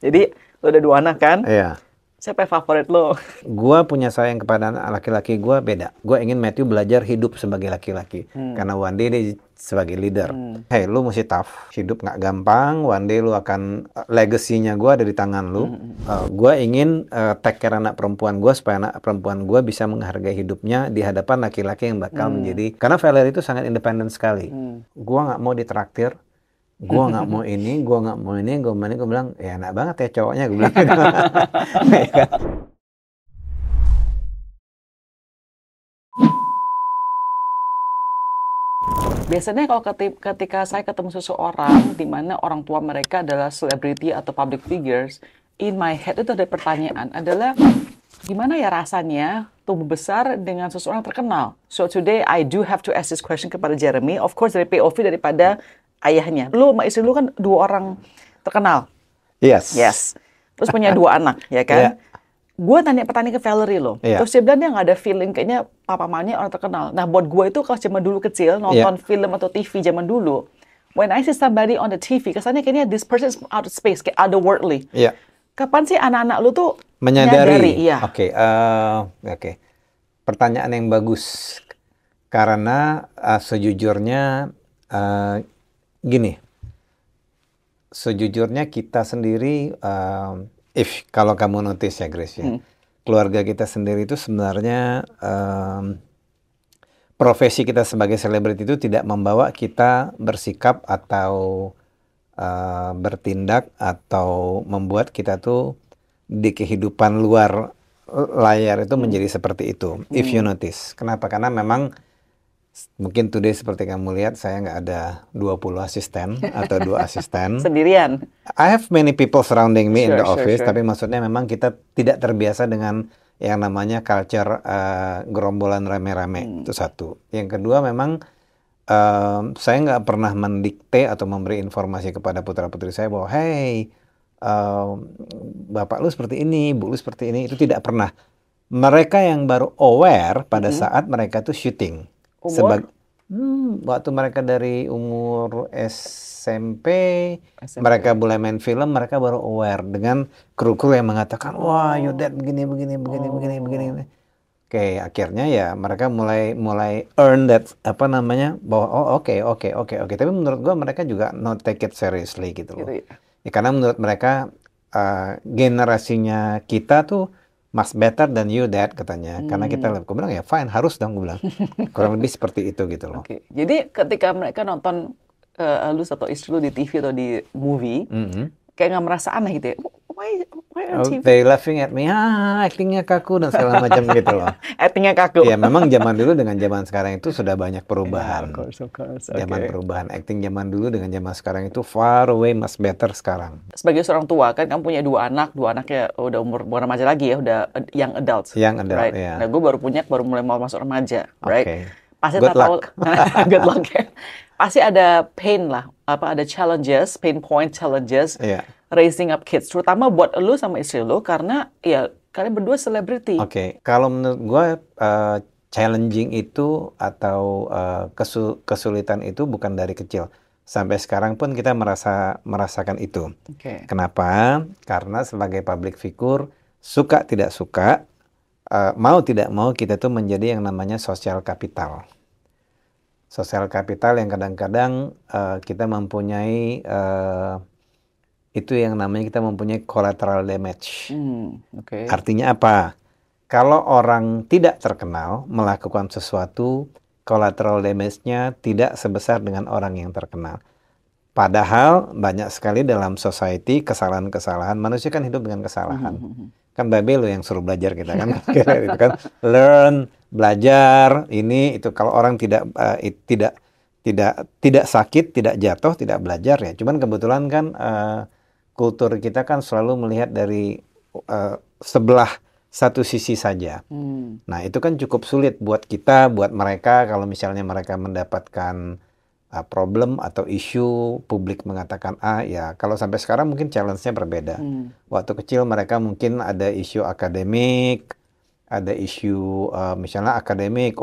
Jadi lo ada 2 anak kan? Iya. Siapa yang favorit lo? Gua punya sayang kepada anak laki-laki gua beda. Gua ingin Matthew belajar hidup sebagai laki-laki. Karena one day dia sebagai leader. Hey, lu mesti tough. Hidup nggak gampang. One day lu akan legacy-nya gua ada di tangan lu. Gua ingin take care anak perempuan gua supaya anak perempuan gua bisa menghargai hidupnya di hadapan laki-laki yang bakal menjadi. Karena Valerie itu sangat independen sekali. Gua nggak mau ditraktir. Gua nggak mau ini, gua nggak mau ini, gua bilang, ya enak banget ya cowoknya, gue bilang gitu. Biasanya kalau ketika saya ketemu seseorang di mana orang tua mereka adalah selebriti atau public figures, in my head itu ada pertanyaan adalah gimana ya rasanya tumbuh besar dengan seseorang terkenal. So today I do have to ask this question kepada Jeremy, of course dari POV daripada ayahnya. Lu sama istri lu kan 2 orang terkenal. Yes. Terus punya 2 anak, ya kan? Yeah. Gue tanya pertanyaan ke Valerie loh. Yeah. Terus dia bilang dia nggak ada feeling kayaknya papa mamanya orang terkenal. Nah buat gue itu kalau zaman dulu kecil nonton film atau TV zaman dulu, when I see somebody on the TV, kesannya kayaknya this person is out of space, kayak otherworldly. Iya. Kapan sih anak-anak lu tuh Menyadari? Iya. Oke. Pertanyaan yang bagus. Karena sejujurnya gini. Sejujurnya kita sendiri, kalau kamu notice ya Grace ya, keluarga kita sendiri itu sebenarnya profesi kita sebagai selebriti itu tidak membawa kita bersikap atau bertindak atau membuat kita tuh di kehidupan luar layar itu menjadi seperti itu. If you notice. Kenapa? Karena memang mungkin today seperti kamu lihat saya nggak ada 20 asisten atau 2 asisten. Sendirian. I have many people surrounding me in the office, Sure. tapi maksudnya memang kita tidak terbiasa dengan yang namanya culture gerombolan rame-rame. Itu satu. Yang kedua memang saya nggak pernah mendikte atau memberi informasi kepada putra-putri saya bahwa hey, bapak lu seperti ini, bu lu seperti ini. Itu tidak pernah. Mereka yang baru aware pada saat mereka tuh syuting. Waktu mereka dari umur SMP, mereka mulai main film, mereka baru aware dengan kru-kru yang mengatakan, wah, your dad begini. Oke, akhirnya ya mereka mulai earn that bahwa oke. Tapi menurut gua mereka juga not take it seriously gitu loh. Ya, karena menurut mereka generasinya kita tuh much better than you dad katanya. Karena kita bilang ya fine, harus dong gue bilang. Kurang lebih seperti itu gitu loh. Oke. Jadi ketika mereka nonton lu atau istri lu di TV atau di movie, kayak nggak merasa aneh gitu ya? Why on TV? They laughing at me, actingnya kaku dan segala macam gitu loh. Actingnya kaku. Ya memang zaman dulu dengan zaman sekarang itu sudah banyak perubahan. Yeah, of course. Zaman perubahan, acting zaman dulu dengan zaman sekarang itu far away much better sekarang. Sebagai seorang tua kan kamu punya 2 anaknya udah umur bukan remaja lagi ya, udah young adults. Young adult, right? yeah. Nah gue baru mulai mau masuk remaja, right? Okay. Pasti Good luck. Good luck ya. Pasti ada pain lah, ada challenges, pain point challenges, raising up kids, terutama buat lu sama istri lu karena ya kalian berdua selebriti. Oke, kalau menurut gue challenging itu atau kesulitan itu bukan dari kecil. Sampai sekarang pun kita merasakan itu. Okay. Kenapa? Karena sebagai public figure, suka tidak suka, mau tidak mau kita tuh menjadi yang namanya social capital. Social capital yang kadang-kadang kita mempunyai itu yang namanya kita mempunyai collateral damage. Okay. Artinya apa? Kalau orang tidak terkenal melakukan sesuatu, collateral damage-nya tidak sebesar dengan orang yang terkenal. Padahal banyak sekali dalam society kesalahan-kesalahan. Manusia kan hidup dengan kesalahan. Kan Babe lo yang suruh belajar kita kan. Itu kan learn, belajar, ini itu kalau orang tidak sakit, tidak jatuh, tidak belajar ya. Cuman kebetulan kan kultur kita kan selalu melihat dari sebelah satu sisi saja. Nah, itu kan cukup sulit buat kita, buat mereka kalau misalnya mereka mendapatkan problem atau isu publik mengatakan ya kalau sampai sekarang mungkin challenge-nya berbeda. Waktu kecil mereka mungkin ada isu akademik, ada isu misalnya akademik,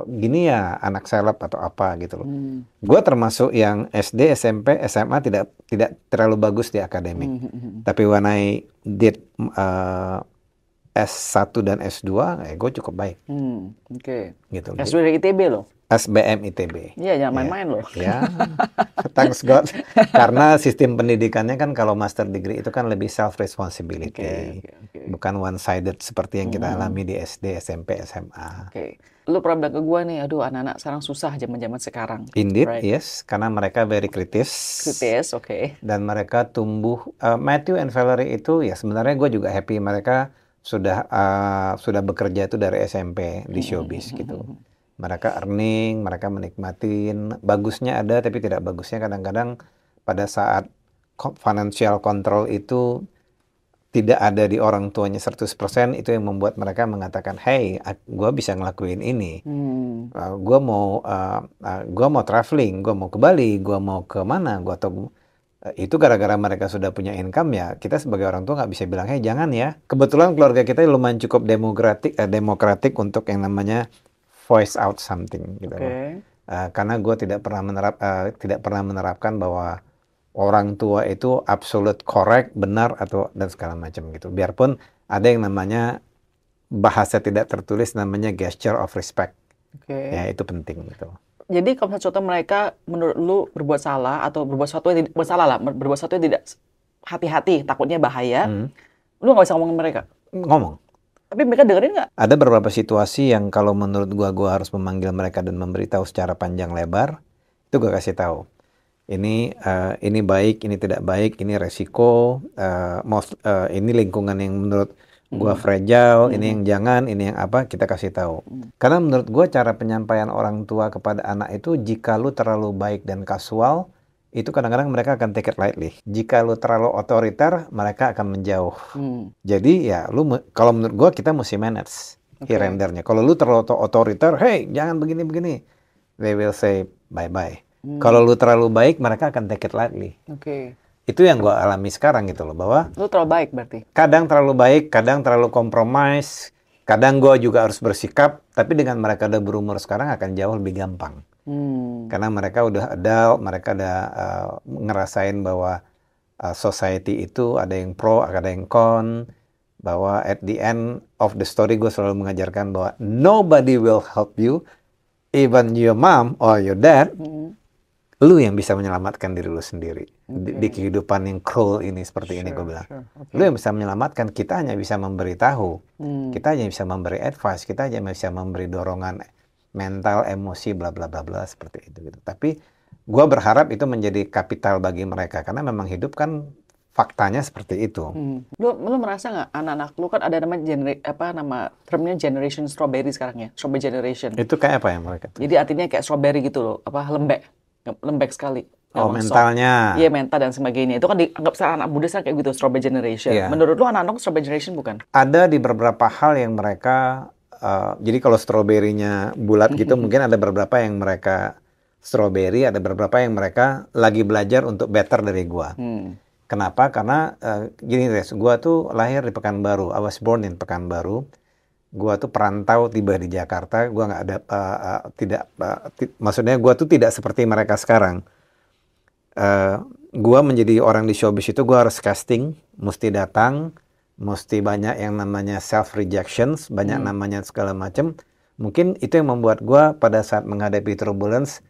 gini ya anak seleb atau apa gitu loh. Gue termasuk yang SD, SMP, SMA tidak terlalu bagus di akademik. Tapi when I did S1 dan S2, gue cukup baik. Oke. Gitu. S2 dari ITB loh. SBM ITB. Iya, jangan main-main loh. Ya, thanks God. Karena sistem pendidikannya kan kalau master degree itu kan lebih self responsibility, bukan one sided seperti yang kita alami di SD, SMP, SMA. Lu pernah bilang ke gue nih, aduh anak-anak sekarang susah zaman-zaman sekarang. Indeed, yes, karena mereka very kritis. Kritis, oke. Dan mereka tumbuh. Matthew and Valerie itu ya sebenarnya gue juga happy mereka sudah bekerja itu dari SMP di showbiz gitu. Mereka earning, mereka menikmatin. Bagusnya ada, tapi tidak bagusnya kadang-kadang pada saat financial control itu tidak ada di orang tuanya 100%, itu yang membuat mereka mengatakan, hey, gue bisa ngelakuin ini. Gue mau traveling, gue mau ke Bali, gue mau ke mana, itu gara-gara mereka sudah punya income ya. Kita sebagai orang tua nggak bisa bilang, hey jangan ya. Kebetulan keluarga kita lumayan cukup demokratik untuk yang namanya voice out something gitu. Karena gue tidak pernah menerapkan bahwa orang tua itu absolute correct, benar dan segala macam gitu. Biarpun ada yang namanya bahasa tidak tertulis namanya gesture of respect. Ya itu penting gitu. Jadi kalau contoh mereka menurut lu berbuat salah atau berbuat sesuatu yang tidak bersalah lah, berbuat sesuatu yang tidak hati-hati, takutnya bahaya, lu nggak bisa ngomongin mereka? Ngomong. Tapi mereka dengerin nggak? Ada beberapa situasi yang kalau menurut gua harus memanggil mereka dan memberitahu secara panjang lebar, itu gua kasih tahu. Ini baik, ini tidak baik, ini resiko, ini lingkungan yang menurut gua fragile, ini yang jangan, ini yang apa, kita kasih tahu. Karena menurut gua cara penyampaian orang tua kepada anak itu, jika lu terlalu baik dan kasual, itu kadang-kadang mereka akan take it lightly. Jika lu terlalu otoriter, mereka akan menjauh. Jadi ya kalau menurut gua kita mesti manage here and there-nya. Kalau lu terlalu otoriter, hey jangan begini-begini, they will say bye-bye. Kalau lu terlalu baik, mereka akan take it lightly. Itu yang gua alami sekarang gitu loh, bahwa lu terlalu baik berarti? Kadang terlalu baik, kadang terlalu compromise, kadang gua juga harus bersikap, tapi dengan mereka udah berumur sekarang akan jauh lebih gampang. Karena mereka udah adult, mereka udah ngerasain bahwa society itu ada yang pro, ada yang con, bahwa at the end of the story gue selalu mengajarkan bahwa nobody will help you, even your mom or your dad. Lu yang bisa menyelamatkan diri lu sendiri di kehidupan yang cruel ini seperti ini gue bilang. Lu yang bisa menyelamatkan, kita hanya bisa memberitahu, kita hanya bisa memberi advice, kita hanya bisa memberi dorongan mental, emosi, bla bla bla bla seperti itu gitu. Tapi gue berharap itu menjadi kapital bagi mereka karena memang hidup kan faktanya seperti itu. Lu merasa nggak anak-anak lu kan ada termnya generation strawberry sekarang ya, strawberry generation. Itu kayak apa ya mereka? Jadi artinya kayak strawberry gitu loh, lembek sekali. Mentalnya. Iya, mental dan sebagainya. Itu kan dianggap sekarang anak muda kayak gitu, strawberry generation. Menurut lu anak-anak strawberry generation bukan? Ada di beberapa hal yang mereka jadi kalau stroberinya bulat gitu mungkin ada beberapa yang mereka strawberry, ada beberapa yang mereka lagi belajar untuk better dari gua. Kenapa? Karena gini guys, gua tuh lahir di Pekanbaru. I was born in Pekanbaru. Gua tuh perantau tiba di Jakarta. Gua nggak ada maksudnya gua tuh tidak seperti mereka sekarang. Gua menjadi orang di showbiz itu gua harus casting, mesti datang, mesti banyak yang namanya self rejections, banyak namanya segala macam. Mungkin itu yang membuat gue pada saat menghadapi turbulence,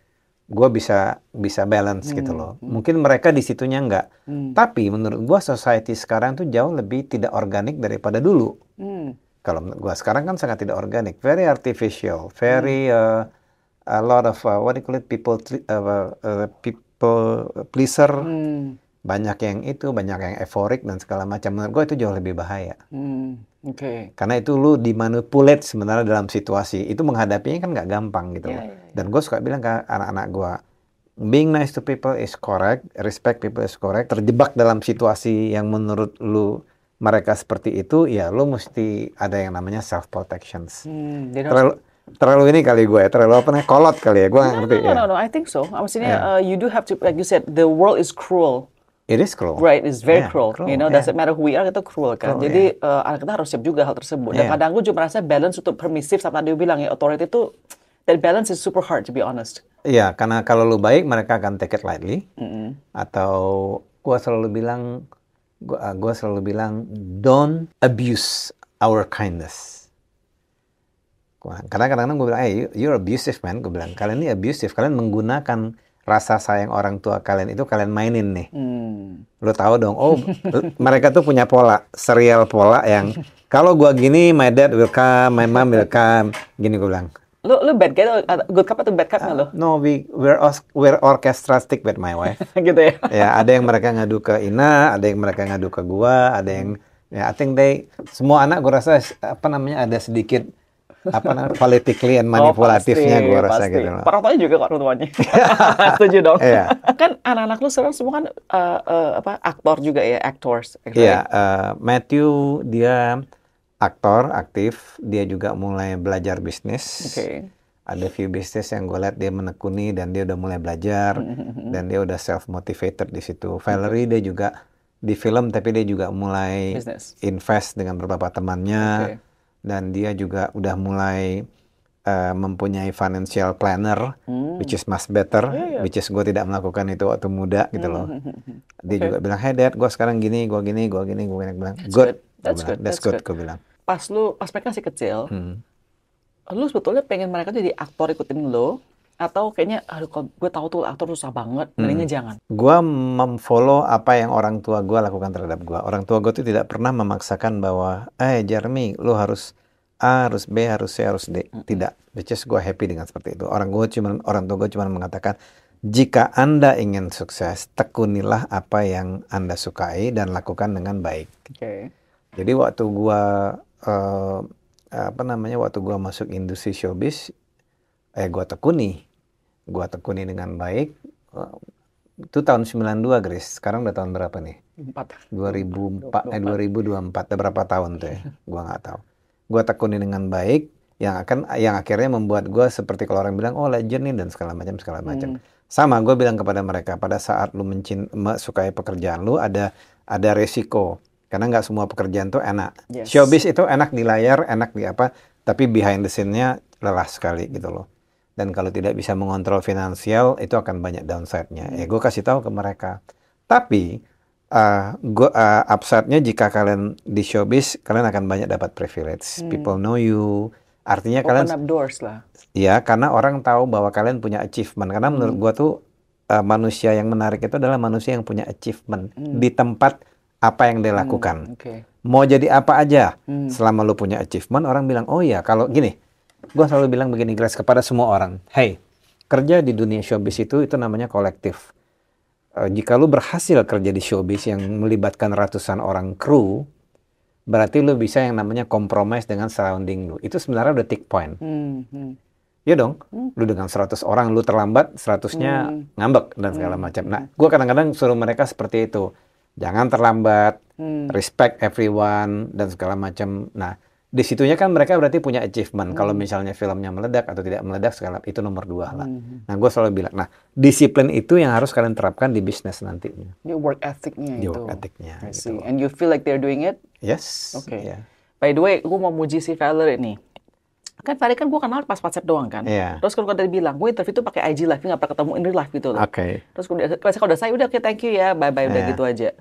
gue bisa balance gitu loh. Mungkin mereka di situnya enggak. Tapi menurut gue society sekarang tuh jauh lebih tidak organik daripada dulu. Kalau menurut gue sekarang kan sangat tidak organik, very artificial, very a lot of what do you call it, people pleaser. Banyak yang banyak yang euforik dan segala macam. Menurut gue itu jauh lebih bahaya. Karena itu lu dimanipulate sebenarnya dalam situasi. Itu menghadapinya kan nggak gampang gitu loh. Dan gue suka bilang ke anak-anak gue, being nice to people is correct, respect people is correct. Terjebak dalam situasi yang menurut lu mereka seperti itu, ya lu mesti ada yang namanya self protections. Terlalu ini kali gue ya, terlalu kolot kali ya, gue nggak ngerti. No, I think so. Maksudnya you do have to, like you said, the world is cruel. It is cruel. Right, it's very Yeah, cruel. cruel, You know, yeah. doesn't matter who we are, itu cruel kan. Cruel, Jadi anak kita harus siap juga hal tersebut. Dan Yeah. kadang gue juga merasa balance untuk permissive sama dia bilang ya, authority itu, that balance is super hard to be honest. Iya, karena kalau lu baik mereka akan take it lightly. Atau gua selalu bilang don't abuse our kindness. Karena kadang-kadang gue bilang, hey, you're abusive man. Gue bilang, kalian ini abusive. Kalian menggunakan rasa sayang orang tua kalian itu kalian mainin nih. Lu tahu dong, oh mereka tuh punya pola, serial pola yang kalau gua gini, my dad will come, my mom will come. Gini gue bilang. Lu bad guy atau good cop atau bad cop nggak lo? No, we're orchestratic with my wife. Gitu ya? Ya, ada yang mereka ngadu ke Ina, ada yang mereka ngadu ke gua, ada yang ya I think semua anak gua rasa ada sedikit politically and manipulatifnya pasti, gua rasa pasti. gitu loh. Orang tuanya juga kok orang tuanya. Setuju dong. Iya. Kan anak-anak lu sekarang semua kan aktor juga ya, actors. Iya, Matthew dia aktor aktif, dia juga mulai belajar bisnis. Oke. Ada few bisnis yang gue lihat dia menekuni dan dia udah mulai belajar dan dia udah self motivated di situ. Valerie dia juga di film tapi dia juga mulai Business. invest dengan beberapa temannya dan dia juga udah mulai mempunyai financial planner which is much better, which is gue tidak melakukan itu waktu muda gitu loh. Dia juga bilang, hey dad, gue sekarang gini, gue gini. Gue bilang, good. That's good. Gue bilang. Pas mereka masih kecil, lu sebetulnya pengen mereka jadi aktor ikutin lo, atau kayaknya, aduh kalau gue tahu tuh aktor susah banget, mendingan jangan. Gue memfollow apa yang orang tua gue lakukan terhadap gue. Orang tua gue tuh tidak pernah memaksakan bahwa, Jeremy, lu harus A, harus B, harus C, harus D. Tidak. Just gue happy dengan seperti itu. Orang tua gue cuma mengatakan, jika Anda ingin sukses, tekunilah apa yang Anda sukai dan lakukan dengan baik. Jadi waktu gue waktu gue masuk industri showbiz, gue tekuni dengan baik. Itu tahun 92, Grace. Sekarang udah tahun berapa nih? 2024, udah berapa tahun tuh ya? Gue nggak tahu. Gue tekuni dengan baik, yang akhirnya membuat gue seperti kalau orang bilang, oh legend nih dan segala macam. Sama, gue bilang kepada mereka, pada saat lu sukai pekerjaan lu, ada resiko. Karena nggak semua pekerjaan tuh enak. Yes. Showbiz itu enak di layar, enak di apa, tapi behind the scene-nya lelah sekali gitu loh. Dan kalau tidak bisa mengontrol finansial, itu akan banyak downside-nya. Gue kasih tahu ke mereka. Tapi, upside-nya jika kalian di showbiz, kalian akan banyak dapat privilege. People know you. Artinya Open kalian... up doors lah. Ya, karena orang tahu bahwa kalian punya achievement. Karena menurut gue tuh, manusia yang menarik itu adalah manusia yang punya achievement. Di tempat apa yang dia lakukan. Mau jadi apa aja, selama lu punya achievement, orang bilang, oh ya, kalau gini, gue selalu bilang begini, Grace, kepada semua orang, hey, kerja di dunia showbiz itu namanya kolektif. Jika lu berhasil kerja di showbiz yang melibatkan ratusan orang kru, berarti lu bisa yang namanya compromise dengan surrounding lu. Itu sebenarnya udah tick point. Iya dong, lu dengan 100 orang, lu terlambat, 100-nya ngambek dan segala macam. Nah, gue kadang-kadang suruh mereka seperti itu. Jangan terlambat, respect everyone, dan segala macam. Nah, di situnya kan mereka berarti punya achievement. Kalau misalnya filmnya meledak atau tidak meledak, itu nomor 2 lah. Nah, gue selalu bilang, nah, disiplin itu yang harus kalian terapkan di bisnis nantinya. Di work ethicnya itu. Work ethicnya. Gitu. And you feel like they're doing it? Yes. Okay. Yeah. By the way, gue mau muji si Valerie nih. Kan tadi kan gue kenal pas WhatsApp doang kan. Terus kalau dia bilang, gue interview tuh pakai IG live, nggak pernah ketemu in real life gitu loh. Terus kalau udah saya udah thank you ya, bye udah gitu aja.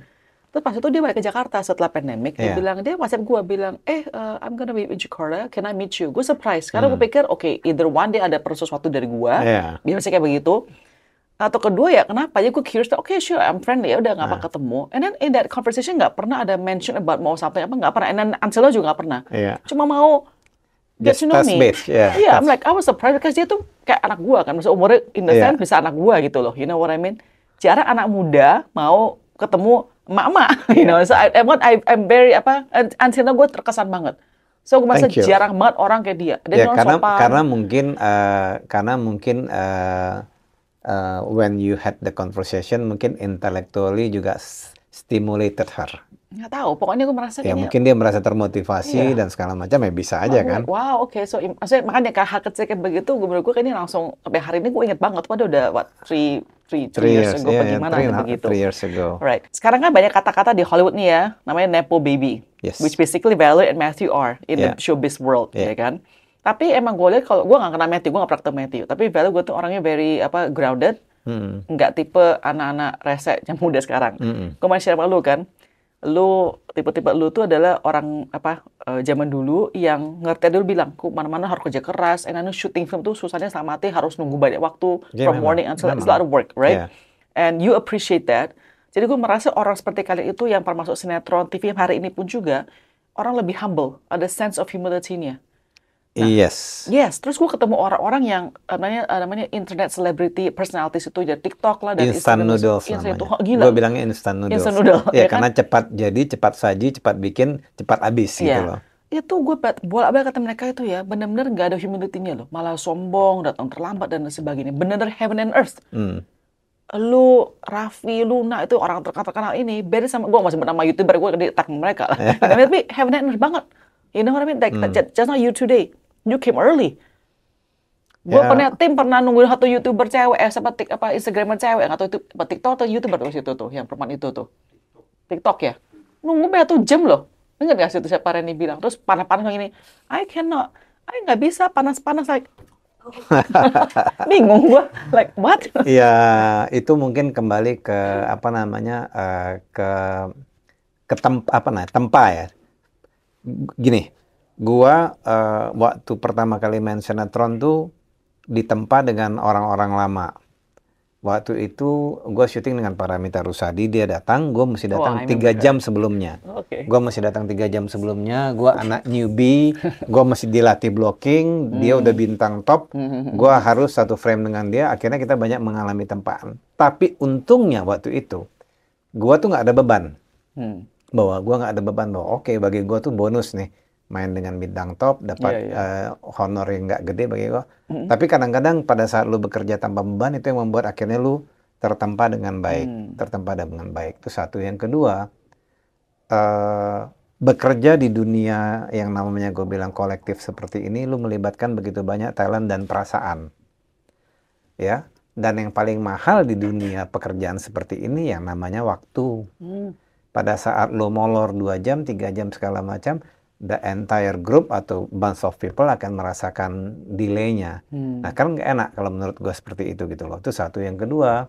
Terus pas itu dia balik ke Jakarta setelah pandemic, dia bilang, dia WhatsApp gue bilang, I'm gonna be in Jakarta, can I meet you? Gue surprise, karena gue pikir, either one dia ada sesuatu dari gue, biasanya kayak begitu. Atau kedua ya, kenapa? Ya gue curious, sure, I'm friendly, ya udah nggak apa ketemu. And then in that conversation nggak pernah ada mention about mau sampai apa, nggak pernah. And then Anselo juga nggak pernah. Cuma mau get to know me. I'm like, I was surprised because dia tuh kayak anak gua kan, maksudnya umurnya in the sense bisa anak gua gitu loh, you know what I mean? Jarang anak muda mau ketemu emak-emak, you know. So I'm very Anselo gue terkesan banget. So gue merasa jarang banget orang kayak dia. Ya, karena mungkin when you had the conversation, mungkin intellectually juga stimulated her. Nggak tahu, pokoknya gue merasa Ya kayaknya, mungkin dia merasa termotivasi iya. dan segala macam, ya bisa aja I'm kan. like, wow, oke. So, maksudnya makanya hal kecil kayak begitu, menurut gue kayaknya langsung, sampai hari ini gue inget banget, padahal udah, three 3 years years, ago, ya, apa gimana, ada begitu. 3 years ago. Right. Sekarang kan banyak kata-kata di Hollywood nih ya, namanya Nepo Baby. Yes. Which basically Valerie and Matthew are in the Yeah. showbiz world, Yeah. ya kan? Tapi emang gue lihat, kalau gue nggak kenal Matthew, gue nggak pernah ketemu Matthew. Tapi Valerie gue tuh orangnya very, grounded. Nggak tipe anak-anak rese yang muda sekarang. Gue mau share sama lu kan, tipe-tipe lu tuh adalah orang zaman dulu yang ngerti dulu bilang, ku mana-mana harus kerja keras, and shooting film tuh susahnya sama mati, harus nunggu banyak waktu Yeah, from memang. morning until it's a lot of work, right? And you appreciate that. Jadi gue merasa orang seperti kalian itu yang termasuk sinetron TV hari ini pun juga orang lebih humble, ada sense of humility-nya. Yes. Yes, terus gue ketemu orang-orang yang namanya internet celebrity personalities itu dari TikTok lah, dari Instant Instagram, noodles Instagram itu, namanya. gila. Gue bilangnya instant noodles. Instant noodle, Ya, ya kan? karena cepat jadi, cepat saji, cepat bikin, cepat habis gitu Iya. loh. Itu gue bolak-balik kata mereka itu ya, benar-benar nggak ada humility-nya loh, malah sombong, datang terlambat dan sebagainya. Benar-benar heaven and earth. Lu, Raffi, Luna itu orang terkenal ini, beda sama gue masih nama YouTuber, gue di-tag mereka lah. Tapi heaven and earth banget. You know what I mean? Like, just not you today. You came early. Gue Ya. pernah nungguin satu YouTuber cewek, Instagramer cewek, atau itu TikTok atau YouTuber tuh situ tuh, yang perempuan itu tuh. TikTok ya. Nunggu 1 jam loh. Ingat gak sih itu siapa Reni bilang? Terus panas-panas kayak gini, I nggak bisa panas-panas like. Bingung gue, like what? Ya, itu mungkin kembali ke tempa ya. Gini, gua waktu pertama kali main sinetron tuh ditempa dengan orang-orang lama. Waktu itu gue syuting dengan Paramitha Rusady, dia datang, gue mesti datang 3 jam sebelumnya. Okay. Gue mesti datang 3 jam sebelumnya, gue anak newbie, gue mesti dilatih blocking, dia udah bintang top, gue harus satu frame dengan dia, akhirnya kita banyak mengalami tempaan. Tapi untungnya waktu itu, gue tuh nggak ada beban. Bahwa gue nggak ada beban, bahwa oke, bagi gue tuh bonus nih. Main dengan bintang top, dapat honor yang nggak gede bagi gue. Tapi kadang-kadang pada saat lu bekerja tanpa beban, itu yang membuat akhirnya lu tertempa dengan baik. Tertempa dengan baik. Itu satu. Yang kedua, bekerja di dunia yang namanya gue bilang kolektif seperti ini, lu melibatkan begitu banyak talent dan perasaan. Ya. Dan yang paling mahal di dunia pekerjaan seperti ini yang namanya waktu. Pada saat lu molor 2 jam, 3 jam segala macam, the entire group atau bunch of people akan merasakan delay-nya. Nah, kan nggak enak kalau menurut gue seperti itu gitu loh. Itu satu. Yang kedua,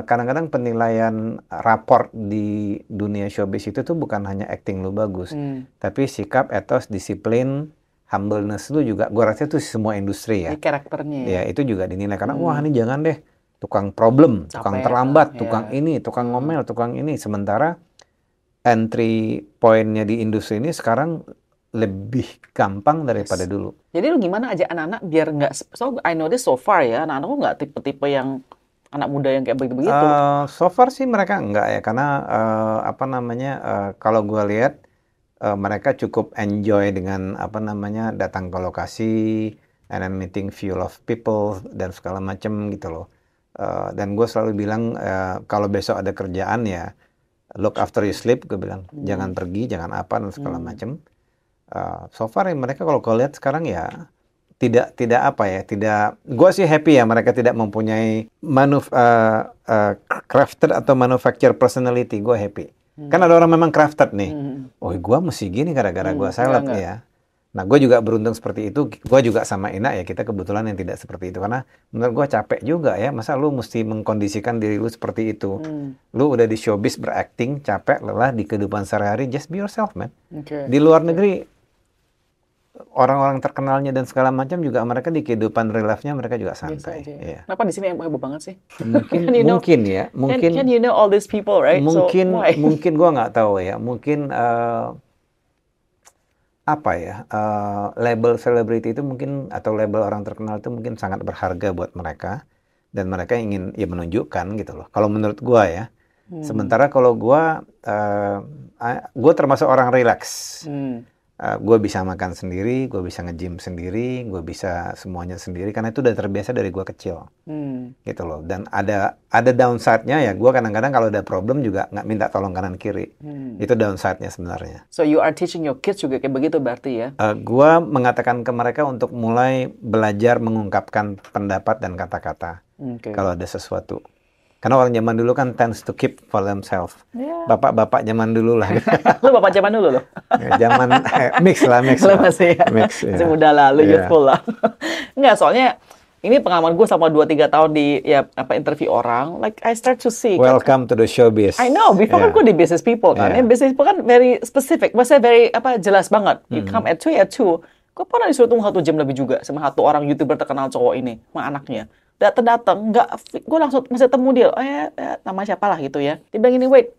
kadang-kadang penilaian raport di dunia showbiz itu tuh bukan hanya acting lu bagus, tapi sikap, etos, disiplin, humbleness lu juga. Gue rasa itu semua industri ya. Di karakternya. Ya, itu juga dinilai. Karena wah ini jangan deh, tukang problem, tukang terlambat, tukang ini, tukang ngomel, tukang ini. Sementara entry point-nya di industri ini sekarang lebih gampang daripada dulu. Jadi lu gimana aja anak-anak biar nggak, so I know this so far ya, anak-anak lu nggak tipe-tipe yang anak muda yang kayak begitu-begitu. So far sih mereka enggak ya, karena kalau gue lihat mereka cukup enjoy dengan datang ke lokasi, and then meeting few of people dan segala macam gitu loh. Dan gue selalu bilang kalau besok ada kerjaan ya, look after you sleep, gue bilang jangan pergi, jangan apa dan segala macam. So far ya mereka kalau gue lihat sekarang ya tidak gue sih happy ya mereka tidak mempunyai crafted atau manufacture personality. Gue happy. Kan ada orang memang crafted nih. Oh gue mesti gini gara-gara gue seleb ya. Nah, gue juga beruntung seperti itu. Gue juga sama Ina ya, kita kebetulan yang tidak seperti itu. Karena menurut gue capek juga ya. Masa lu mesti mengkondisikan diri lu seperti itu. Lu udah di showbiz berakting, capek, lelah di kehidupan sehari-hari. Just be yourself, man. Di luar negeri, orang-orang terkenalnya dan segala macam juga mereka di kehidupan real life-nya mereka juga santai. Yeah. Kenapa di sini heboh banget sih? Mungkin ya. Can you know all these people, right? Mungkin gue nggak tahu ya. Mungkin label selebriti itu mungkin, atau label orang terkenal itu mungkin sangat berharga buat mereka, dan mereka ingin ya menunjukkan gitu loh. Kalau menurut gua ya. Sementara kalau gua termasuk orang relax. gue bisa makan sendiri, gue bisa nge-gym sendiri, gue bisa semuanya sendiri karena itu udah terbiasa dari gue kecil, gitu loh. Dan ada downside-nya ya, gue kadang-kadang kalau ada problem juga nggak minta tolong kanan kiri, itu downside-nya sebenarnya. So you are teaching your kids juga kayak begitu berarti ya? Gue mengatakan ke mereka untuk mulai belajar mengungkapkan pendapat dan kata-kata kalau ada sesuatu. Karena orang zaman dulu kan tends to keep for themselves. Yeah. Bapak-bapak zaman dulu lah. Lu bapak zaman dulu loh? Zaman mix lah. Lu masih, mix, masih muda lah, lu youthful lah. Enggak, soalnya ini pengalaman gue selama 2-3 tahun di interview orang. Like I start to see. Welcome to the showbiz. I know, before kan gue di business people kan. Business people kan very specific. Maksudnya very jelas banget. You come at 2 at 2. Gue pernah disuruh tunggu 1 jam lebih juga sama satu orang YouTuber terkenal cowok ini, sama anaknya. Datang, gue langsung masih temu dia, nama siapa lah gitu ya. Dia bilang gini, wait,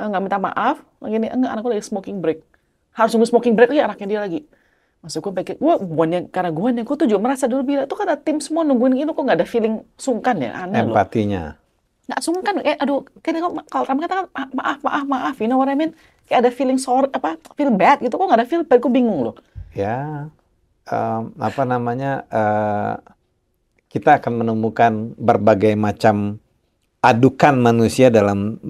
nggak minta maaf, gini, enggak, anak gue lagi smoking break. Harus nunggu smoking break lagi, anaknya dia lagi. Maksud gue pikir, karena gue tuh juga merasa dulu bilang, tuh kan ada tim semua nungguin gitu, kok nggak ada feeling sungkan ya, aneh loh. Empatinya. Nggak sungkan, aduh, kayaknya kalau Ram katakan, maaf, you know what I mean? Kayak ada feeling sorry, feel bad gitu, kok nggak ada feel bad, gue bingung loh. Ya, kita akan menemukan berbagai macam adukan manusia dalam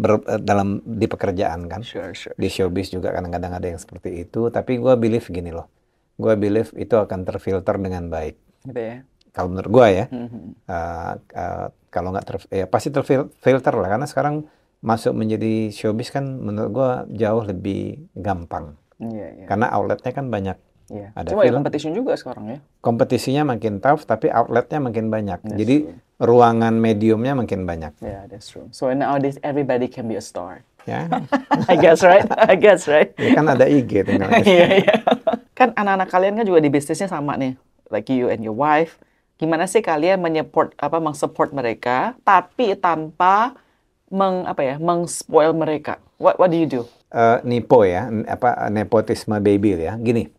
di pekerjaan kan. Sure. Di showbiz juga kadang-kadang ada yang seperti itu. Tapi gue believe gini loh. Gue believe itu akan terfilter dengan baik. Gitu ya. Kalau menurut gue ya. Kalau nggak pasti terfilter lah. Karena sekarang masuk menjadi showbiz kan menurut gue jauh lebih gampang. Karena outletnya kan banyak. Yeah. Cuma ada competition juga sekarang ya. Kompetisinya makin tough, tapi outletnya makin banyak. Jadi ruangan mediumnya makin banyak. Yeah, that's true. So nowadays everybody can be a star. Ya. I guess right. Ya kan ada IG tinggal. Iya. Kan anak-anak kalian kan juga di bisnisnya sama nih, like you and your wife. Gimana sih kalian meng-support mereka, tapi tanpa meng-spoil mereka? What do you do? Nipo ya, nepotisme baby ya. Gini.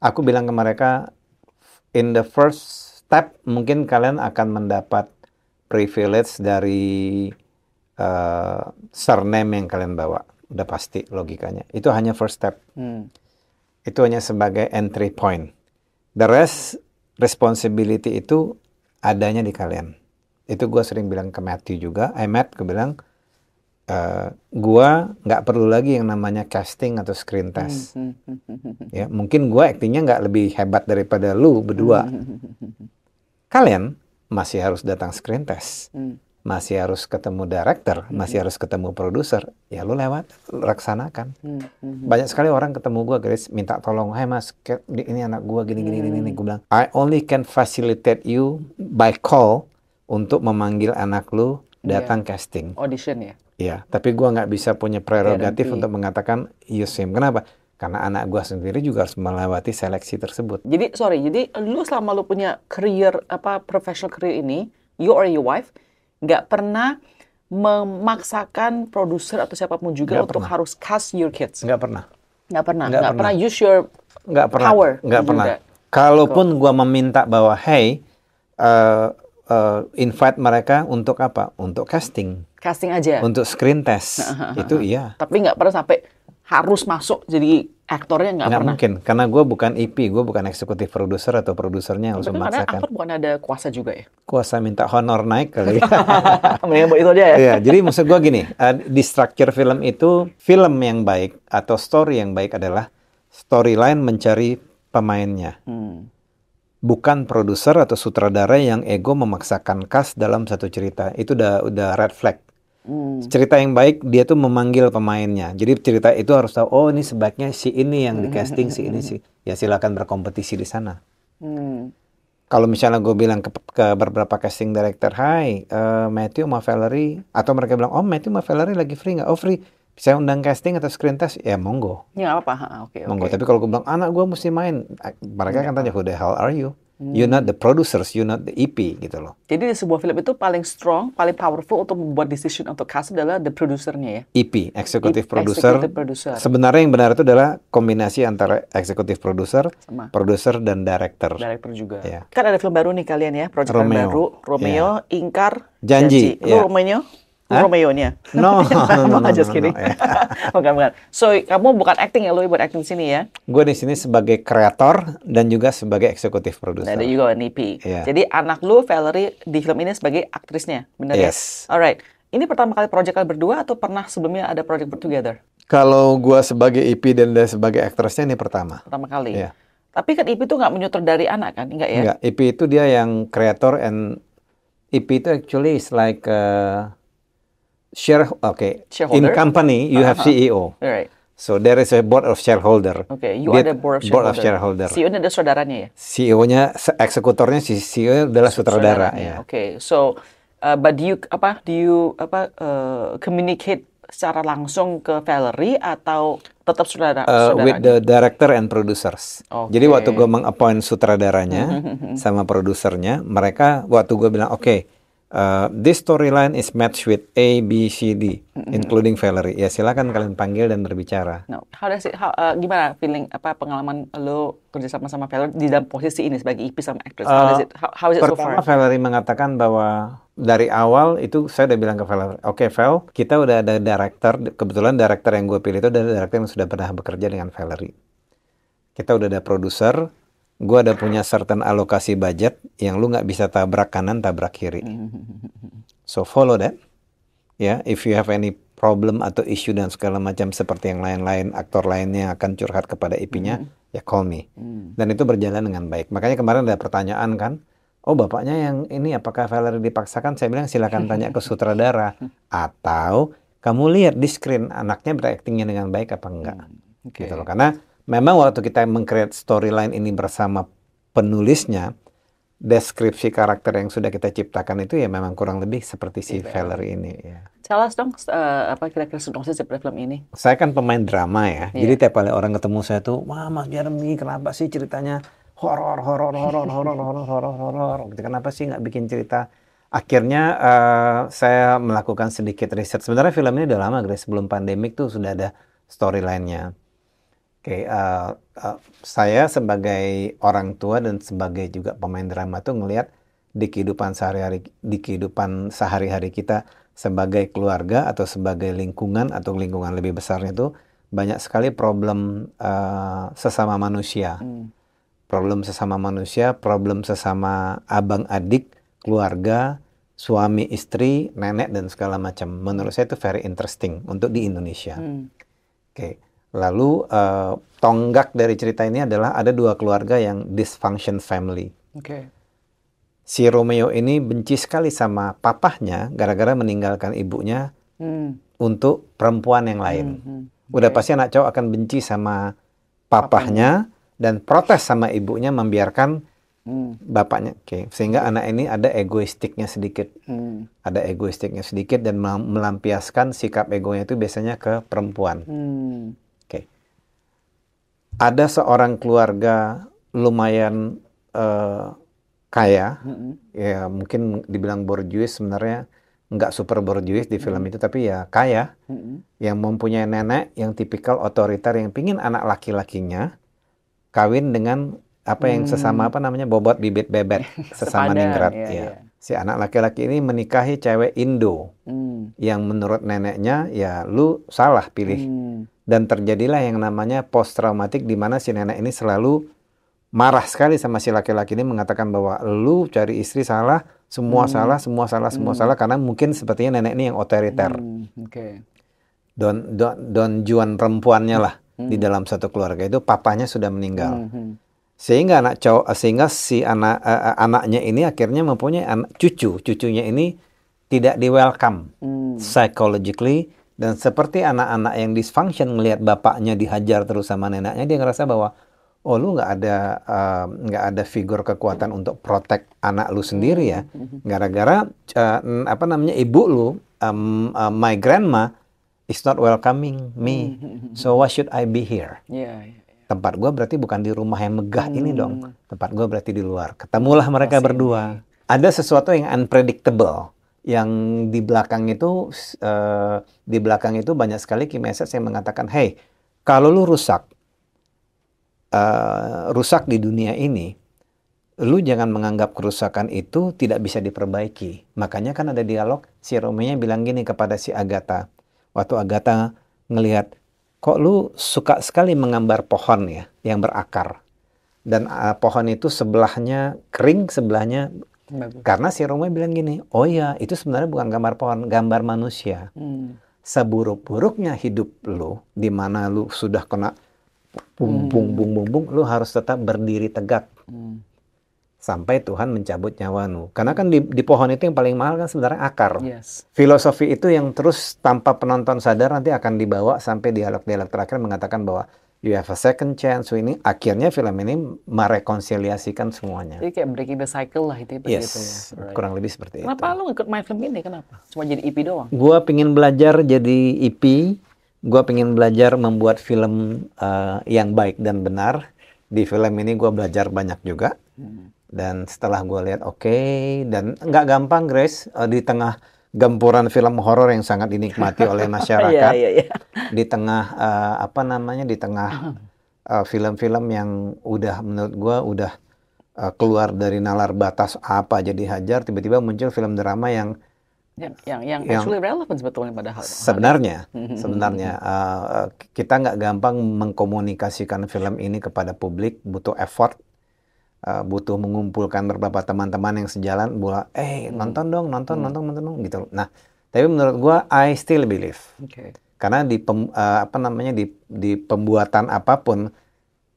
Aku bilang ke mereka, in the first step, mungkin kalian akan mendapat privilege dari surname yang kalian bawa. Udah pasti logikanya. Itu hanya first step. Itu hanya sebagai entry point. The rest, responsibility itu adanya di kalian. Itu gue sering bilang ke Matthew juga. Gue bilang, gua nggak perlu lagi yang namanya casting atau screen test. Ya, mungkin gua aktingnya nggak lebih hebat daripada lu berdua. Kalian masih harus datang screen test, masih harus ketemu director, masih harus ketemu produser. Ya lu laksanakan. Banyak sekali orang ketemu gua, guys, minta tolong, "Hey mas, ini anak gua gini. Gua bilang, I only can facilitate you by call untuk memanggil anak lu datang casting. Audition ya? Iya, tapi gue nggak bisa punya prerogatif untuk mengatakan use him. Kenapa? Karena anak gue sendiri juga harus melewati seleksi tersebut. Jadi lu selama lu punya professional career ini, you or your wife, nggak pernah memaksakan produser atau siapapun juga untuk harus cast your kids? Nggak pernah. Nggak pernah use your power? Nggak pernah. Kalaupun gue meminta bahwa, hey, invite mereka untuk apa? Untuk casting. Casting aja? Untuk screen test. Itu iya. Tapi nggak pernah sampai harus masuk jadi aktornya, nggak pernah? Mungkin. Karena gue bukan EP, gue bukan eksekutif produser atau produsernya yang harus memaksakan. Karena aktor bukan ada kuasa juga ya? Kuasa minta honor naik kali. Mendingan buat itu aja ya? Iya, jadi maksud gue gini, di structure film itu, film yang baik atau story yang baik adalah storyline mencari pemainnya. Bukan produser atau sutradara yang ego memaksakan cast dalam satu cerita. Itu udah red flag. Cerita yang baik, dia tuh memanggil pemainnya. Jadi cerita itu harus tahu, oh ini sebaiknya si ini yang di casting, si ini sih. Ya silakan berkompetisi di sana. Kalau misalnya gue bilang ke beberapa casting director, hai, Matthew sama Valerie, atau mereka bilang, oh Matthew sama Valerie lagi free nggak? Oh free. Saya undang casting atau screen test, ya monggo. Ya apa-apa, oke. Monggo. Tapi kalau gue bilang, anak gue mesti main, mereka kan tanya, who the hell are you? You're not the producers, you're not the EP, gitu loh. Jadi di sebuah film itu paling strong, paling powerful untuk membuat decision untuk cast adalah the produsernya ya? EP, executive producer. Sebenarnya yang benar itu adalah kombinasi antara executive producer, producer, dan director. Director juga. Ya. Kan ada film baru nih kalian ya, project baru, Romeo, ya. Ingkar, Janji. Lu Romeo? Hah? Romeo-nya. No, no, Just kidding. ya. Bukan. So, kamu bukan acting ya, lu buat acting di sini ya? Gue di sini sebagai kreator dan juga sebagai eksekutif Nah, produser. ada juga EP. Iya. Jadi anak lu, Valerie, di film ini sebagai aktrisnya, benar ya? Yes. Alright. Ini pertama kali project kalian berdua atau pernah sebelumnya ada project together? Kalau gue sebagai EP dan dia sebagai aktrisnya ini pertama. Pertama kali. Iya. Tapi kan EP itu nggak menyutradari anak kan? Enggak ya? Enggak, EP itu dia yang kreator and EP itu actually is like in Shareholder? company you have CEO. Alright. So there is a board of shareholder. Oke, you are the board of shareholder. CEO ini ada saudaranya ya? CEO-nya, eksekutornya si CEO adalah sutradara ya. Oke, so but do you communicate secara langsung ke Valerie atau tetap saudaranya? With the director and producers. Oke. Jadi waktu gue meng-appoint sutradaranya sama produsernya, mereka waktu gue bilang this storyline is matched with A, B, C, D, including Valerie. Ya silakan kalian panggil dan berbicara. No, gimana pengalaman lo kerja sama Valerie di dalam posisi ini sebagai EP sama actress? How is it so far? Pertama Valerie mengatakan bahwa dari awal itu saya udah bilang ke Valerie, oke Val, kita udah ada director, kebetulan director yang gue pilih itu adalah director yang sudah pernah bekerja dengan Valerie. Kita udah ada produser, gue ada punya certain alokasi budget yang lu nggak bisa tabrak kanan, tabrak kiri. So follow that. Ya, if you have any problem atau issue dan segala macam seperti yang lain-lain, aktor lainnya akan curhat kepada IP-nya, ya call me. Dan itu berjalan dengan baik. Makanya kemarin ada pertanyaan kan, oh bapaknya yang ini apakah Valerie dipaksakan? Saya bilang silakan tanya ke sutradara. Atau kamu lihat di screen anaknya beraktingnya dengan baik apa enggak. Gitu loh. Karena memang waktu kita meng-create storyline ini bersama penulisnya, deskripsi karakter yang sudah kita ciptakan itu ya memang kurang lebih seperti si Valerie ini. Ya. Tell us dong, kira-kira sinopsis dari film ini? Saya kan pemain drama ya, jadi tiap kali orang ketemu saya tuh, wah Mas Jeremy kenapa sih ceritanya horor, kenapa sih nggak bikin cerita? Akhirnya saya melakukan sedikit riset. Sebenarnya film ini udah lama, Grace, sebelum pandemik tuh sudah ada storyline-nya. Saya sebagai orang tua dan sebagai juga pemain drama tuh ngelihat di kehidupan sehari-hari kita sebagai keluarga atau sebagai lingkungan atau lingkungan lebih besarnya itu banyak sekali problem sesama manusia. Problem sesama manusia, problem sesama abang adik, keluarga, suami istri, nenek dan segala macam. Menurut saya itu very interesting untuk di Indonesia. Lalu tonggak dari cerita ini adalah ada dua keluarga yang dysfunction family. Si Romeo ini benci sekali sama papahnya gara-gara meninggalkan ibunya untuk perempuan yang lain. Udah pasti anak cowok akan benci sama papahnya dan protes sama ibunya membiarkan bapaknya. Sehingga anak ini ada egoistiknya sedikit. Ada egoistiknya sedikit dan melampiaskan sikap egonya itu biasanya ke perempuan. Ada seorang keluarga lumayan kaya, ya mungkin dibilang borjuis, sebenarnya nggak super borjuis di film itu, tapi ya kaya, yang mempunyai nenek yang tipikal otoriter yang pingin anak laki-lakinya kawin dengan yang sesama bobot bibit bebek sesama ningrat. Si anak laki-laki ini menikahi cewek Indo yang menurut neneknya ya lu salah pilih, dan terjadilah yang namanya post traumatik di mana si nenek ini selalu marah sekali sama si laki-laki ini, mengatakan bahwa lu cari istri salah, semua salah karena mungkin sepertinya nenek ini yang otoriter. Don Juan perempuannya lah di dalam satu keluarga itu papanya sudah meninggal. Sehingga anaknya ini akhirnya mempunyai cucunya ini tidak di welcome psychologically, dan seperti anak-anak yang dysfunction melihat bapaknya dihajar terus sama neneknya, dia ngerasa bahwa oh lu nggak ada figur kekuatan untuk protect anak lu sendiri ya, gara-gara ibu lu, my grandma is not welcoming me, so why should I be here? Tempat gue berarti bukan di rumah yang megah ini dong, tempat gue berarti di luar. Ketemulah mereka berdua. Ada sesuatu yang unpredictable yang di belakang itu banyak sekali key message yang mengatakan, hey, kalau lu rusak di dunia ini, lu jangan menganggap kerusakan itu tidak bisa diperbaiki. Makanya kan ada dialog, si Romeo bilang gini kepada si Agatha. Waktu Agatha ngelihat, kok lu suka sekali menggambar pohon ya, yang berakar. Dan pohon itu sebelahnya kering, sebelahnya... Bagus. Karena si Romeo bilang gini, oh ya, itu sebenarnya bukan gambar pohon, gambar manusia. Seburuk-buruknya hidup lu, di mana lu sudah kena bung, lu harus tetap berdiri tegak. Sampai Tuhan mencabut nyawa lu. Karena kan di pohon itu yang paling mahal kan sebenarnya akar. Yes. Filosofi itu yang terus tanpa penonton sadar nanti akan dibawa sampai dialog-dialog terakhir mengatakan bahwa you have a second chance. So ini akhirnya film ini merekonsiliasikan semuanya. Jadi kayak breaking the cycle lah itu begitu ya. Yes, Right. kurang lebih seperti itu. Kenapa lu ikut main film ini? Kenapa? Cuma jadi EP doang? Gua pengen belajar jadi EP. Gua pengen belajar membuat film yang baik dan benar. Di film ini gua belajar banyak juga. Dan setelah gue lihat dan nggak gampang Grace, di tengah gempuran film horor yang sangat dinikmati oleh masyarakat, di tengah di tengah film-film yang udah menurut gue udah keluar dari nalar batas apa jadi hajar, tiba-tiba muncul film drama yang actually relevant sebetulnya padahal. Sebenarnya kita nggak gampang mengkomunikasikan film ini kepada publik, butuh effort. Butuh mengumpulkan beberapa teman-teman yang sejalan, nonton dong gitu. Nah, tapi menurut gua I still believe. Karena di pembuatan apapun,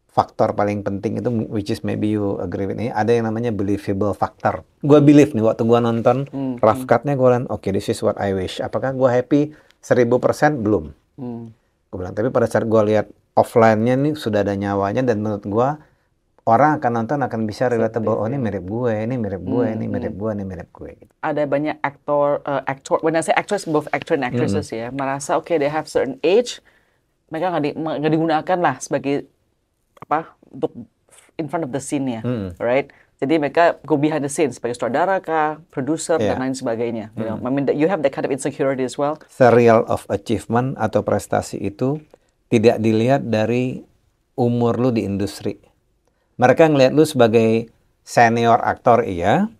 faktor paling penting itu, which is maybe you agree with me, ada yang namanya believable factor. Gua believe nih waktu gua nonton rough cut-nya, gua bilang, okay, this is what I wish. Apakah gua happy 1000%? Belum. Gua bilang, tapi pada saat gua lihat offline-nya nih sudah ada nyawanya, dan menurut gua orang akan nonton akan bisa relatable. Oh, ini mirip gue, ini mirip gue, ini mirip gue, ini mirip gue. Gitu. Ada banyak aktor, when I say actors, both actor and actresses ya, merasa they have certain age, mereka nggak digunakan lah sebagai untuk in front of the scene ya, right? Jadi mereka go behind the scenes sebagai sutradara kah, producer dan lain sebagainya. You know, I mean, you have that kind of insecurity as well. Serial of achievement atau prestasi itu tidak dilihat dari umur lu di industri. Mereka ngelihat lu sebagai senior aktor, iya,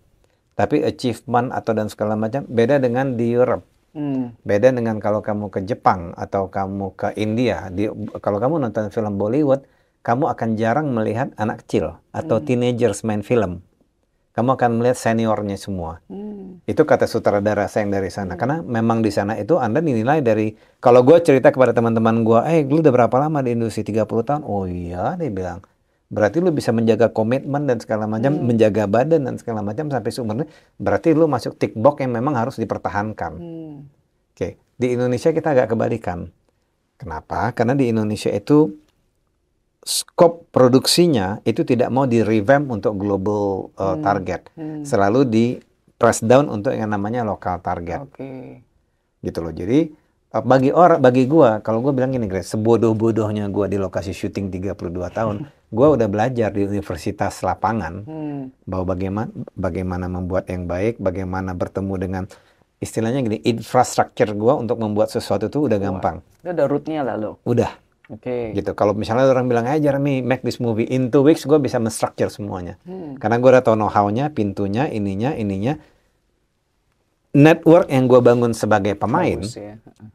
tapi achievement atau dan segala macam beda dengan di Europe. Beda dengan kalau kamu ke Jepang atau kamu ke India. Kalau kamu nonton film Bollywood, kamu akan jarang melihat anak kecil atau teenagers main film. Kamu akan melihat seniornya semua. Itu kata sutradara saya yang dari sana. Karena memang di sana itu Anda dinilai dari, kalau gue cerita kepada teman-teman gue, lu udah berapa lama di industri? 30 tahun? Oh iya, dia bilang. Berarti lu bisa menjaga komitmen dan segala macam, menjaga badan dan segala macam sampai seumur. Berarti lu masuk tick box yang memang harus dipertahankan. Oke. Di Indonesia kita agak kebalikan. Kenapa? Karena di Indonesia itu skop produksinya itu tidak mau di revamp untuk global target. Selalu di press down untuk yang namanya lokal target. Gitu loh. Jadi bagi gua, kalau gua bilang gini, Grace, sebodoh-bodohnya gua di lokasi syuting 32 tahun, gua udah belajar di universitas lapangan bahwa bagaimana membuat yang baik, bagaimana bertemu dengan, istilahnya gini, infrastruktur gua untuk membuat sesuatu itu udah gampang. Itu udah root-nya lah lo. Udah. Gitu. Kalau misalnya orang bilang, Jeremy, make this movie in 2 weeks, gua bisa men-structure semuanya. Karena gua udah tahu know-how-nya, pintunya, ininya. Network yang gue bangun sebagai pemain,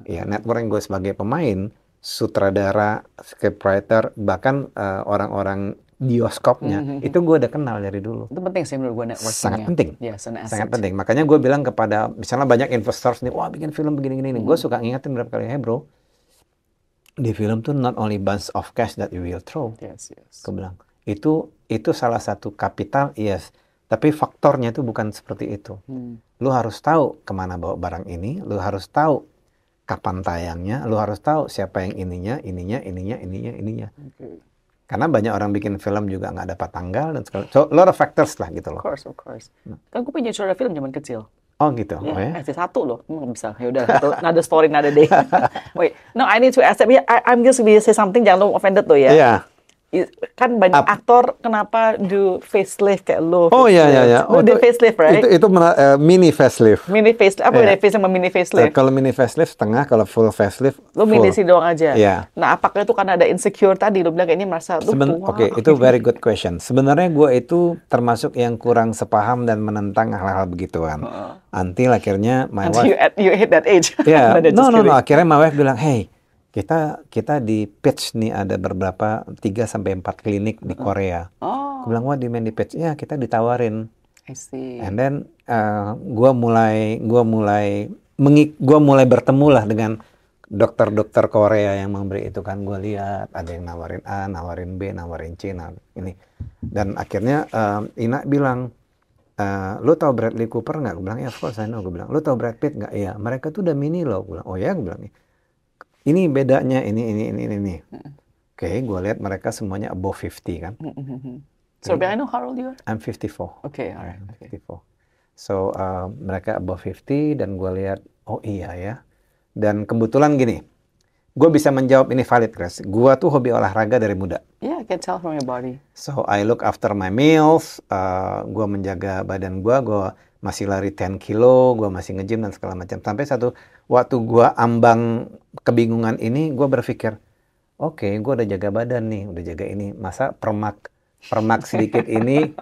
network yang gue sebagai pemain, sutradara, scriptwriter, bahkan orang-orang bioskopnya, itu gue udah kenal dari dulu. Itu penting sih menurut gue networking. Sangat penting. Sangat penting. Makanya gue bilang kepada, misalnya banyak investors nih, wah bikin film begini-gini. Gue suka ngingetin berapa kali, hey bro, di film tuh not only bunch of cash that you will throw. Gue bilang, itu salah satu kapital, tapi faktornya itu bukan seperti itu. Lu harus tahu kemana bawa barang ini, lu harus tahu kapan tayangnya, lu harus tahu siapa yang ininya. Karena banyak orang bikin film juga nggak dapat tanggal dan segala. So, a lot of factors lah gitu loh. Of course. Kan gue punya sutradara film zaman kecil. Oh gitu. SD1 loh, nggak bisa. Ya udah, another story, another day. Wait, no, I need to ask. I'm just going to say something, jangan lo offended tuh ya. Kan banyak aktor kenapa do facelift kayak lo. Oh ya ya ya. Lo do facelift, right? Itu mini facelift. Mini facelift. Apa beda face sama mini facelift? Kalau mini facelift setengah, kalau full facelift Lo full. mini sih doang aja. Iya. Nah, apakah itu karena ada insecure tadi? Lo bilang kayak ini merasa lo tua. Oke, itu very good question. Sebenarnya gue itu termasuk yang kurang sepaham dan menentang hal-hal begituan. Until akhirnya my wife. You hit that age. Ya, No, no. Akhirnya my wife bilang, hey, kita di pitch nih ada beberapa 3-4 klinik di Korea. Oh. Gue bilang, wah di pitch, ya kita ditawarin. I see. And then gue mulai bertemu lah dengan dokter-dokter Korea yang memberi itu kan. Gue lihat ada yang nawarin A, nawarin B, nawarin C, ini. Dan akhirnya Ina bilang, lo tau Bradley Cooper nggak? Gue bilang, ya of course I know. Gue bilang, lo tau Brad Pitt nggak? Iya, mereka tuh udah mini loh. Gue bilang, oh ya? Gue bilang, ini bedanya, ini. Oke, gue lihat mereka semuanya above 50 kan. So, I know how old you are? I'm 54. Okay, alright. Okay. 54. So, mereka above 50 dan gue lihat, oh iya ya. Dan kebetulan gini, gue bisa menjawab ini valid, Grace. Gue tuh hobi olahraga dari muda. Yeah, I can tell from your body. So, I look after my meals, gue menjaga badan gue masih lari 10 kilo, gue masih nge-gym dan segala macam. Sampai satu waktu gue ambang kebingungan ini, gue berpikir, oke, gue udah jaga badan nih, udah jaga ini. Masa permak sedikit ini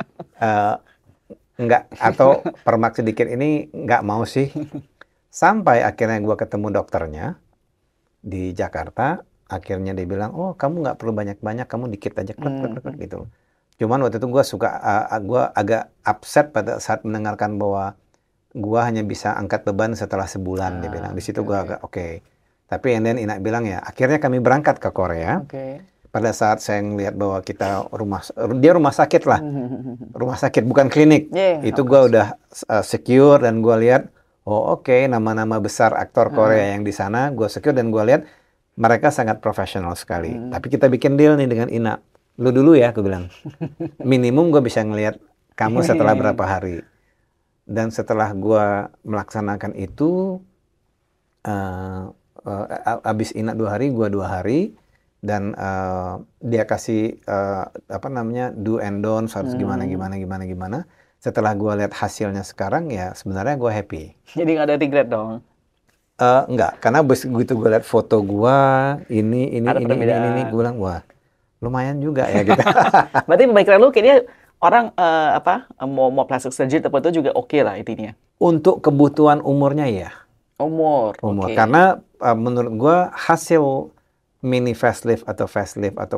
permak sedikit ini nggak mau sih. Sampai akhirnya gue ketemu dokternya di Jakarta. Akhirnya dia bilang, oh kamu nggak perlu banyak-banyak, kamu dikit aja, klek gitu. Cuman waktu itu gue agak upset pada saat mendengarkan bahwa gue hanya bisa angkat beban setelah sebulan, dia bilang. Di situ gue agak oke. Tapi and then Ina bilang ya, akhirnya kami berangkat ke Korea. Pada saat saya ngelihat bahwa dia rumah sakit lah, rumah sakit bukan klinik. Itu gue udah secure dan gue lihat, oh oke, nama-nama besar aktor Korea yang di sana, gue secure dan gue lihat mereka sangat profesional sekali. Tapi kita bikin deal nih dengan Ina. Lu dulu ya, aku bilang. Minimum gue bisa ngelihat kamu setelah berapa hari. Dan setelah gue melaksanakan itu, abis Ina 2 hari, gue 2 hari. Dan dia kasih do and don't, harus gimana. Setelah gue lihat hasilnya sekarang, ya sebenarnya gue happy. Jadi nggak ada regret dong? Enggak, karena begitu gue lihat foto gue, ini, gue bilang, wah, lumayan juga ya gitu. Berarti pemikiran lu kayaknya orang mau plastic surgery atau itu juga oke lah intinya. Untuk kebutuhan umurnya ya. Umur. Okay. Karena menurut gue hasil mini facelift atau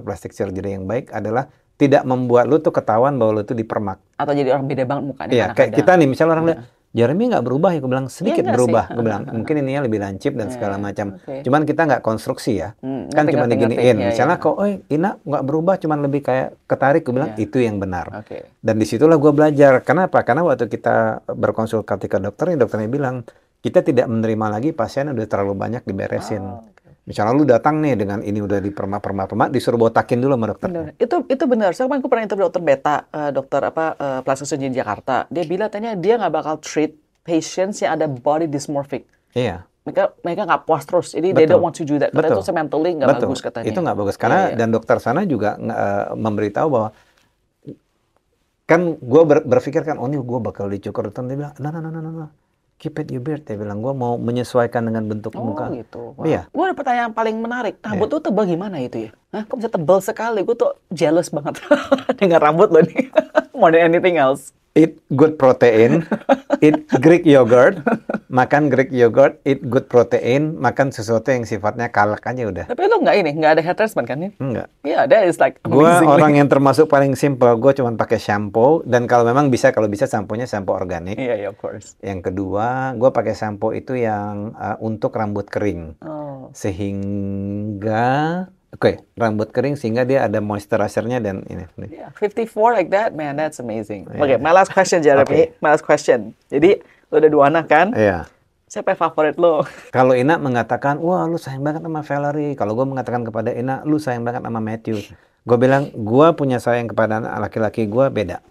plastic surgery yang baik adalah tidak membuat lu tuh ketahuan bahwa lu tuh dipermak. Atau jadi orang beda banget mukanya. Iya, kayak kita nih, misalnya orang lihat, Jeremy nggak berubah ya, gue bilang sedikit berubah. Gue bilang mungkin ininya lebih lancip dan segala macam. Cuman kita nggak konstruksi ya, kan cuma diginiin. Misalnya kok, Ina nggak berubah, cuman lebih kayak ketarik. Gue bilang itu yang benar. Dan disitulah gue belajar. Kenapa? Karena waktu kita berkonsultasi ke dokternya bilang kita tidak menerima lagi pasien udah terlalu banyak diberesin. Misalnya lu datang nih dengan ini udah dipermak, disuruh botakin dulu sama dokter. Benar. Itu benar. Saya kemarin pernah interview dokter Beta, dokter plastic surgeon di Jakarta. Dia bilang dia nggak bakal treat patients yang ada body dysmorphic. Iya. Mereka nggak puas terus. Jadi they don't want to do that. Karena itu mentally nggak bagus katanya. Itu nggak bagus karena dan dokter sana juga memberitahu bahwa kan gue berpikir kan, oh ini gue bakal dicukur. Dia bilang, no. Keep it your beard, dia bilang, gue mau menyesuaikan dengan bentuk muka. Oh gitu. Wow. Iya. Gue ada pertanyaan paling menarik. Rambut tuh tebal gimana itu ya? Hah? Kok bisa tebal sekali? Gue tuh jealous banget dengan rambut lo nih. More than anything else. Eat good protein, eat Greek yogurt, makan Greek yogurt, eat good protein, makan sesuatu yang sifatnya kalak aja udah. Tapi lo nggak ada hair transplant kan? Enggak. Iya, that is like gue orang yang termasuk paling simple. Gue cuma pakai shampoo dan kalau bisa samponya sampo organik. Iya, of course. Yang kedua, gue pakai sampo itu yang untuk rambut kering, sehingga rambut kering sehingga dia ada moisturizer-nya dan ini. Yeah, 54 like that, man, that's amazing. Okay, my last question, Jeremy. My last question. Jadi, lo ada 2 anak kan? Iya. Siapa yang favorit lo? Kalau Ina mengatakan, wah lu sayang banget sama Valerie. Kalau gue mengatakan kepada Ina, lu sayang banget sama Matthew. Gue bilang, gue punya sayang kepada anak laki-laki gue beda.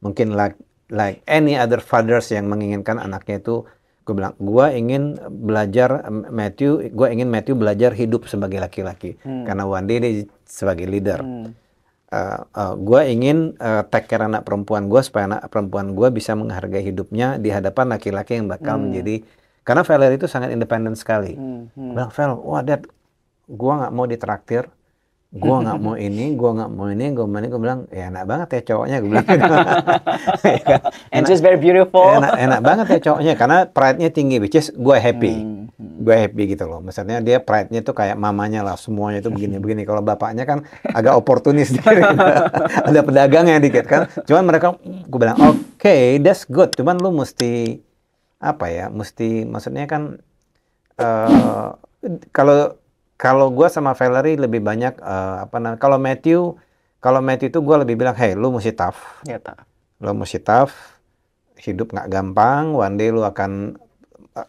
Mungkin like any other fathers yang menginginkan anaknya itu, gue bilang, gue ingin Matthew belajar hidup sebagai laki-laki. Karena one day dia sebagai leader. Gue ingin take care anak perempuan gue supaya anak perempuan gue bisa menghargai hidupnya di hadapan laki-laki yang bakal menjadi, karena Valerie itu sangat independen sekali. Bilang, Vel, wah Dad, gue nggak mau ditraktir, gue nggak mau ini, gue nggak mau ini, gue mau ini. Gue bilang, ya enak banget ya cowoknya, gue bilang. Ya kan? And she's very beautiful. Enak banget ya cowoknya, karena pride-nya tinggi, which is gue happy. Gue happy gitu loh. Misalnya dia pride-nya tuh kayak mamanya lah, semuanya itu begini-begini. Kalau bapaknya kan agak oportunis dikit. Ada pedagangnya dikit kan. Cuman mereka, gue bilang, oke, that's good. Cuman lu mesti, apa ya, maksudnya kan, kalau gue sama Valerie lebih banyak, kalau Matthew itu gue lebih bilang, hey, lu mesti tough. Ya, tak. Lu mesti tough. Hidup nggak gampang. One day lu akan,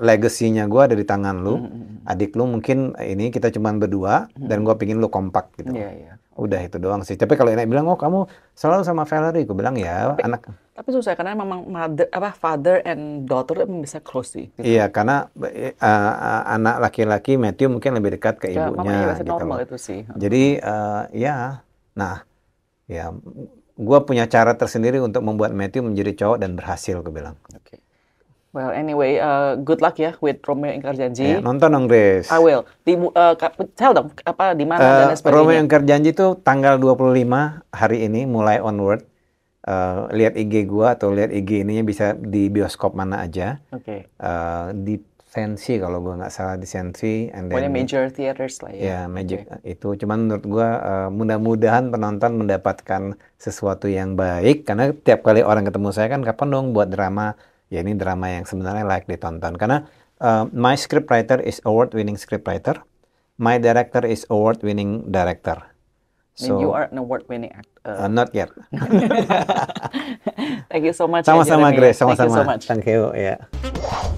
legasinya gue ada di tangan lu. Adik lu mungkin ini kita cuman berdua dan gue pingin lu kompak gitu. Udah itu doang sih. Tapi kalau enak bilang, oh kamu selalu sama Valerie, gue bilang ya Tapi susah karena memang father and daughter emang bisa close sih. Gitu. Iya, karena anak laki-laki Matthew mungkin lebih dekat ke ibunya gitu normal loh. itu sih. Jadi gue punya cara tersendiri untuk membuat Matthew menjadi cowok dan berhasil, gue bilang. Okay. Well, anyway, good luck ya with Romeo Ingkar Janji. Ya, nonton dong, Grace. I will. Tell dong, di mana dan sebagainya. Romeo Ingkar Janji itu tanggal 25 hari ini, mulai onward. Lihat IG gua atau lihat IG ininya bisa di bioskop mana aja. Oke. Di Sensi kalau gua nggak salah, di Sensi. Pokoknya major theaters lah ya. Ya, Magic itu. Cuman menurut gua mudah-mudahan penonton mendapatkan sesuatu yang baik, karena tiap kali orang ketemu saya kan, kapan dong buat drama. Ya ini drama yang sebenarnya layak ditonton. Karena my scriptwriter is award-winning scriptwriter. My director is award-winning director. So, and you are an award-winning actor. Not yet. Thank you so much. Sama-sama, Grace. Sama-sama. Thank you so much. Thank you. Yeah.